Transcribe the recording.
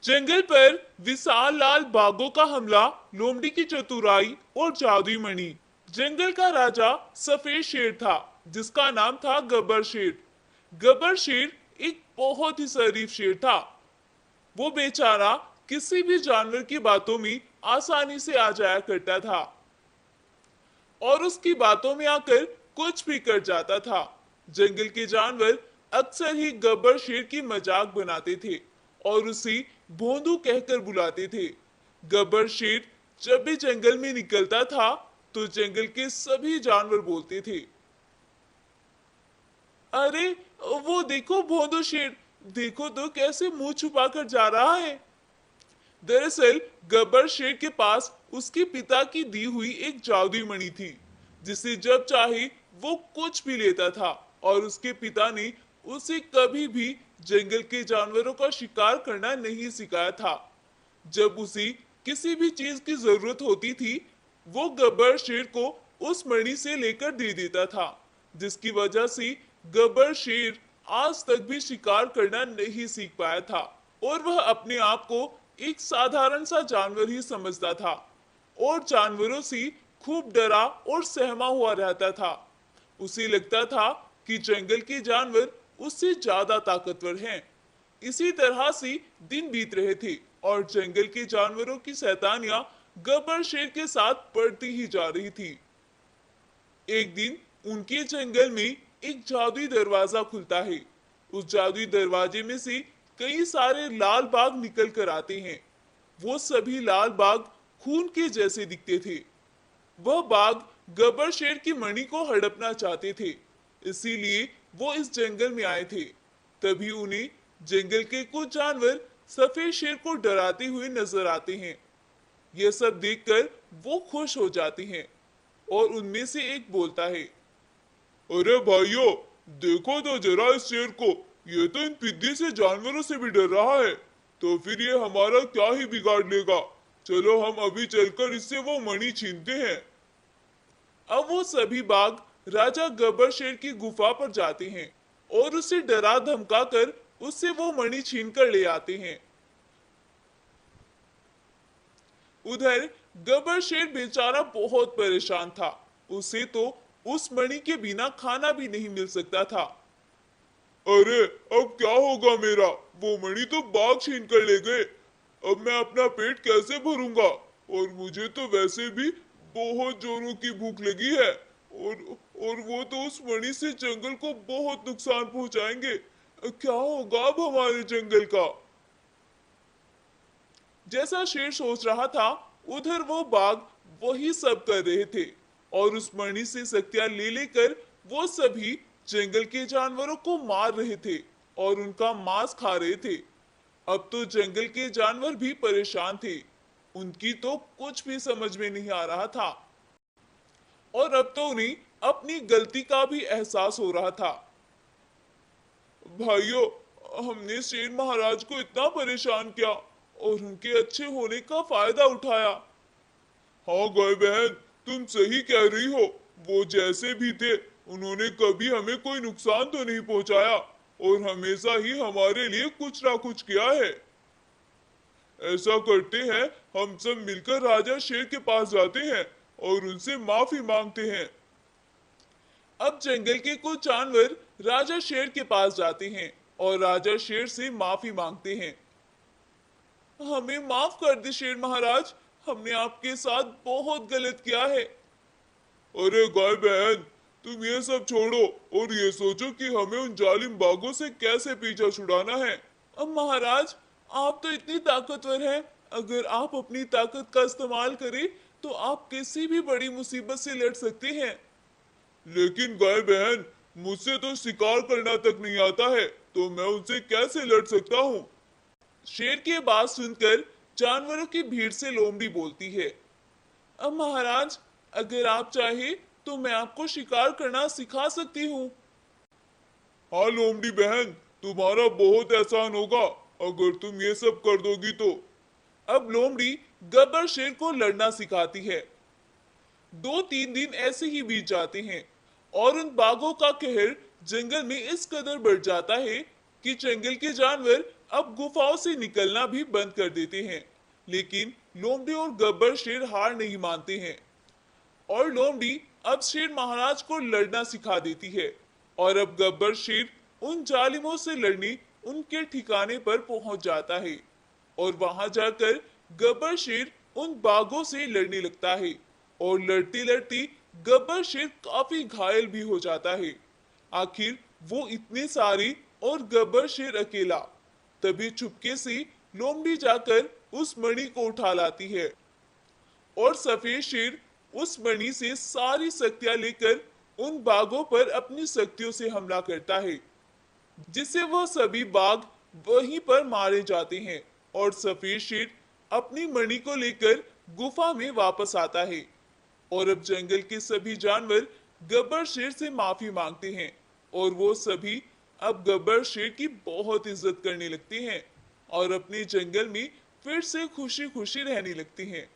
जंगल पर विशाल लाल बाघों का हमला, लोमड़ी की चतुराई और जादुई मणि। जंगल का राजा सफेद शेर था, जिसका नाम था गब्बर शेर। गब्बर शेर एक बहुत ही शरीफ शेर था। वो बेचारा किसी भी जानवर की बातों में आसानी से आ जाया करता था और उसकी बातों में आकर कुछ भी कर जाता था। जंगल के जानवर अक्सर ही गब्बर शेर की मजाक बनाते थे और उसे भोंदू कहकर बुलाते थे। गब्बर शेर जब भी जंगल में निकलता था तो जंगल के सभी जानवर बोलते थे, अरे वो देखो भोंदू शेर, देखो तो कैसे मुंह छुपाकर जा रहा है। दरअसल गब्बर शेर के पास उसके पिता की दी हुई एक जादुई मणि थी, जिसे जब चाहे वो कुछ भी लेता था और उसके पिता ने उसे कभी भी जंगल के जानवरों का शिकार करना नहीं सिखाया था। जब उसे किसी भी चीज की जरूरत होती थी, वो गब्बर शेर को उस मणि से लेकर दे देता था, जिसकी वजह से गब्बर शेर आज तक भी शिकार करना नहीं सीख पाया था और वह अपने आप को एक साधारण सा जानवर ही समझता था और जानवरों से खूब डरा और सहमा हुआ रहता था। उसे लगता था कि जंगल के जानवर उससे ज्यादा ताकतवर हैं। इसी तरह से दिन बीत रहे थे और जंगल के जानवरों की शैतानियां गब्बर शेर के साथ बढ़ती ही जा रही थी। एक दिन उनके जंगल में एक जादुई दरवाजा खुलता है। उस जादुई दरवाजे में से कई सारे लाल बाग निकल कर आते हैं। वो सभी लाल बाग खून के जैसे दिखते थे। वह बाघ गब्बर शेर की मणि को हड़पना चाहते थे, इसीलिए वो इस जंगल में आए थे। तभी उन्हें जंगल के कुछ जानवर सफेद शेर को डराते हुए नजर आते हैं। यह सब देखकर वो खुश हो जाते हैं और उनमें से एक बोलता है, अरे भाइयों, देखो तो जरा इस शेर को, ये तो इन पिद्दी से जानवरों से भी डर रहा है, तो फिर ये हमारा क्या ही बिगाड़ लेगा। चलो हम अभी चलकर इससे वो मणि छीनते हैं। अब वो सभी बाघ राजा गब्बर शेर की गुफा पर जाते हैं और उसे डरा धमका कर उससे वो मणि छीन कर ले आते हैं। उधर गब्बर शेर बेचारा बहुत परेशान था। उसे तो उस मणि के बिना खाना भी नहीं मिल सकता था। अरे अब क्या होगा मेरा, वो मणि तो बाघ छीन कर ले गए। अब मैं अपना पेट कैसे भरूंगा, और मुझे तो वैसे भी बहुत जोरों की भूख लगी है। और वो तो उस मणि से जंगल को बहुत नुकसान पहुंचाएंगे। क्या होगा अब हमारे जंगल का। जैसा शेर सोच रहा था, उधर वो बाघ वही सब कर रहे थे और उस मणि से शक्तियां ले लेकर वो सभी जंगल के जानवरों को मार रहे थे और उनका मांस खा रहे थे। अब तो जंगल के जानवर भी परेशान थे। उनकी तो कुछ भी समझ में नहीं आ रहा था और अब तो उन्हें अपनी गलती का भी एहसास हो रहा था। भाइयों, हमने शेर महाराज को इतना परेशान किया और उनके अच्छे होने का फायदा उठाया। हाँ गाय बहन, तुम सही कह रही हो। वो जैसे भी थे, उन्होंने कभी हमें कोई नुकसान तो नहीं पहुंचाया और हमेशा ही हमारे लिए कुछ ना कुछ किया है। ऐसा करते हैं, हम सब मिलकर राजा शेर के पास जाते हैं और उनसे माफी मांगते हैं। अब जंगल के कुछ जानवर राजा शेर के पास जाते हैं और राजा शेर से माफी मांगते हैं। हमें माफ कर दे शेर महाराज, हमने आपके साथ बहुत गलत किया है। अरे गाय बहन, तुम ये सब छोड़ो और ये सोचो कि हमें उन जालिम बाघों से कैसे पीछा छुड़ाना है। अब महाराज, आप तो इतनी ताकतवर हैं, अगर आप अपनी ताकत का इस्तेमाल करें तो आप किसी भी बड़ी मुसीबत से लड़ सकते हैं। लेकिन गाय बहन, मुझसे तो शिकार करना तक नहीं आता है, तो मैं उनसे कैसे लड़ सकता हूँ। शेर की बात सुनकर जानवरों की भीड़ से लोमड़ी बोलती है, अब महाराज, अगर आप चाहे तो मैं आपको शिकार करना सिखा सकती हूँ। हाँ लोमड़ी बहन, तुम्हारा बहुत एहसान होगा अगर तुम ये सब कर दोगी तो। अब लोमड़ी गब्बर शेर को लड़ना सिखाती है। 2-3 दिन ऐसे ही बीत जाते हैं और उन बाघों का कहर जंगल में इस कदर बढ़ जाता है कि जंगल के जानवर अब गुफाओं से निकलना भी बंद कर देते हैं। लेकिन लोमड़ी और गब्बर शेर हार नहीं मानते हैं और लोमड़ी अब शेर महाराज को लड़ना सिखा देती है। और अब गब्बर शेर उन जालिमों से लड़ने उनके ठिकाने पर पहुंच जाता है और वहां जाकर गब्बर शेर उन बाघों से लड़ने लगता है और लड़ते लड़ते गब्बर शेर काफी घायल भी हो जाता है। आखिर वो इतने सारे और गब्बर शेर अकेला। तभी चुपके से लोमड़ी जाकर उस मणि को उठा लाती है और सफेद शेर उस मणि से सारी शक्तियां लेकर उन बाघों पर अपनी शक्तियों से हमला करता है, जिससे वह सभी बाघ वहीं पर मारे जाते हैं और सफेद शेर अपनी मणि को लेकर गुफा में वापस आता है। और अब जंगल के सभी जानवर गब्बर शेर से माफी मांगते हैं और वो सभी अब गब्बर शेर की बहुत इज्जत करने लगते हैं और अपने जंगल में फिर से खुशी खुशी रहने लगते हैं।